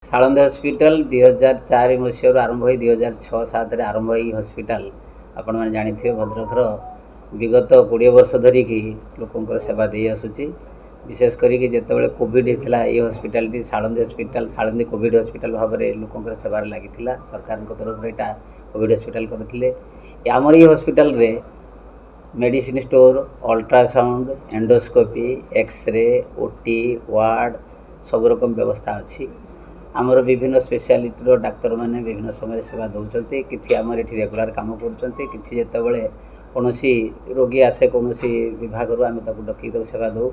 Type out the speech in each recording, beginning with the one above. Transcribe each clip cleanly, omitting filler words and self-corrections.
Salandi hospital 2004 मसीह आरंभ हो 2006-07 आरंभ हो हॉस्पिटल आपण मैंने जानी भद्रकर विगत 20 वर्ष धरिकी लोक सेवा दे आसूची। विशेष करके जितेबाला कोविड होता ये हॉस्पिटल सालंदी कोविड हॉस्पिटल भाव में लोक सेवार लगी सरकार तरफ यहाँ कोविड हॉस्पिटल करते। आमर ये हॉस्पिटल रे medicine store, ultrasound, endoscopy, x-ray, OT, ward सब रकम व्यवस्था अच्छी। आमर विभिन्न स्पेशलिटी डाक्तर मैंने विभिन्न समय सेवा दौरान कि आम ये रेगुलार कम करते कौन रोगी आसे कौन विभाग आम डक सेवा दौ।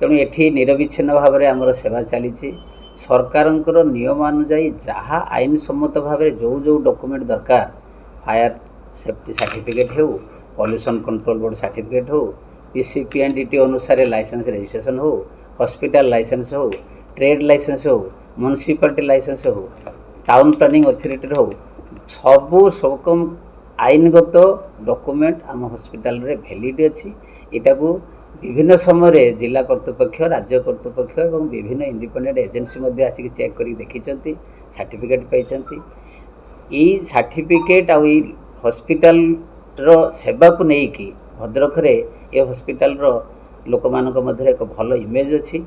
तेणु ये निरविच्छिन्न भाव में आमर सेवा चली सरकार नियम अनुजाई जहाँ आईन सम्मत भाव में जो जो डॉक्यूमेंट दरकार फायर सेफ्टी सर्टिफिकेट हो, पॉल्यूशन कंट्रोल बोर्ड सर्टिफिकेट हो, पीसीपीएनडीटी अनुसार लाइसेंस रजिस्ट्रेशन हो, हॉस्पिटल लाइसेंस हो, ट्रेड लाइसेंस हो, म्युनिसिपालिटी लाइसेंस हो, टाउन प्लानिंग अथॉरिटी हो, सबू सकम आईनगत डॉक्यूमेंट आम हॉस्पिटल रे वैलिडिटी अच्छी। यहाँ को विभिन्न समय जिला कर्तृपक्ष, राज्य कर्तृपक्ष और विभिन्न इंडिपेंडेंट एजेंसी आसिक चेक कर देखी सर्टिफिकेट पाई। ये सर्टिफिकेट आ हॉस्पिटल रो सेवा को लेकिन भद्रक रे ये हॉस्पिटल रो लोक मानक मध्य एक भल इमेज अच्छी।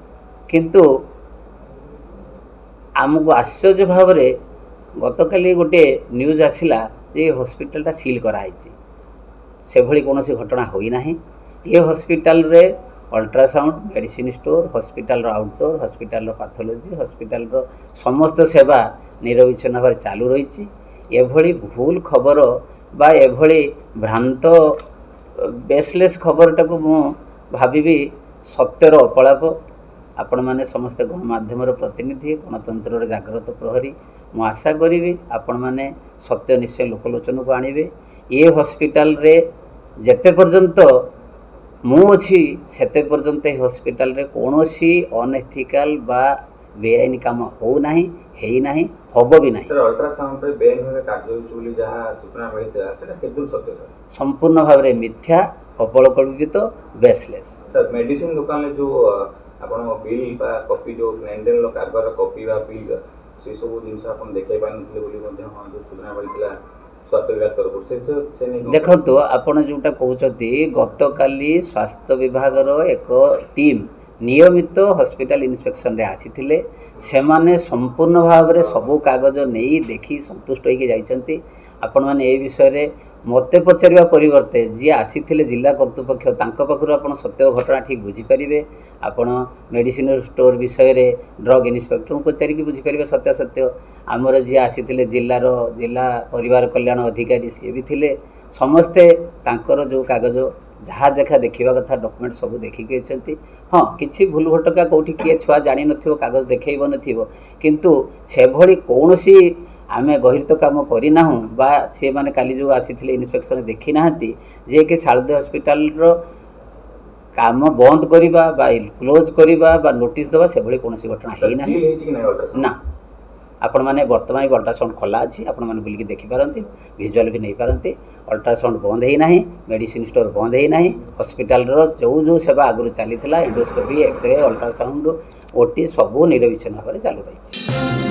किंतु आमको आश्चर्य भाव में गतकाली गोटे न्यूज आसला ये हॉस्पिटलटा सील कराई से भली कौन घटना होना। ये हॉस्पिटल रे ultrasound, medicine store, hospital outdoor, hospital pathology, hospital समस्त सेवा निरविच्छिन्न भाव चालू रही। एभली भूल खबर बा एभली भ्रांत बेसलेस खबरटा को मु भावी सत्यर अपलाप। आपण मैंने समस्त गणमाध्यम प्रतिनिधि, गणतंत्र जाग्रत प्रहरी, मु आशा करी आपण मैंने सत्य निश्चय लोकलोचन को आणवे। ये हॉस्पिटल रे जेते पर्यंत मु अच्छी सेते पर्यंत हॉस्पिटल रे कौनसी अनएथिकल बा बेआईन काम हो नाही, हेई नाही, हब भी नाही। सर अल्ट्रासाउंड रे बेआईन भाबे कार्य होचुली जहा सूचना मिलता सेटा केदुर सत्य सर? संपूर्ण भाव में मिथ्या, कपलकल्पित, बेसलेस। सर मेडिसिन दुकान ले जो आपण बिल बा कॉपी जो लेनदेन लो कारबार कॉपी बा बिल से सब जिनस आपण देखाई पान नथिले बोली मध्ये हम जो सूचना मिलता स्वास्थ्य विभाग तरफ से नहीं देखो आपण जोटा कहते गतकाली स्वास्थ्य विभाग एक टीम नियमित हॉस्पिटल इन्स्पेक्शन रे आसीथिले। सेमाने संपूर्ण भाव में सबू कागज नहीं देखी संतुष्ट होइके जाइछंती। आपण माने ए विषय रे मते पचारिबा परिवर्ते जी आसीथिले जिला कर्तृपक्ष तांको पाखरु आपण सत्य घटना ठीक बुझी परिबे। आपण मेडिसिन स्टोर विषय रे ड्रग इन्स्पेक्टर को पचारिकी बुझी परिबे सत्य सत्य। आमर जी आसीथिले जिला परिवार कल्याण अधिकारी सी भी थिले। समस्ते तांकर जो कागज जहाँ देखा देखा कथा डॉक्यूमेंट सब देखिकी अछंती। हाँ किसी भूल भटका कौटी किए छुआ जानी नथिबो कागज देखैब नथिबो, किंतु से भली कौनसी आमे गहिरत काम करिना बा से माने काली जो आसीथिले इन्स्पेक्शन देखी नाहंती जे कि सालंदी हॉस्पिटल रो काम बंद करिबा बा क्लोज करिबा बा नोटिस दबा से भली कौनसी घटना हेई ना। आपण मैंने बर्तमान अल्ट्रासाउंड खोला अच्छी, आपण मैंने बुलिकी देखी पारती, विजुआल भी नहीं पारती। अल्ट्रासाउंड बंद ही ना, मेडिसिन स्टोर बंद ही ना। हॉस्पिटल जो जो सेवा आगु चली एंडोस्कोपी, एक्सरे, अल्ट्रासाउंड, ओटी सबू निरविच्छिन्न भाव में चालू रही।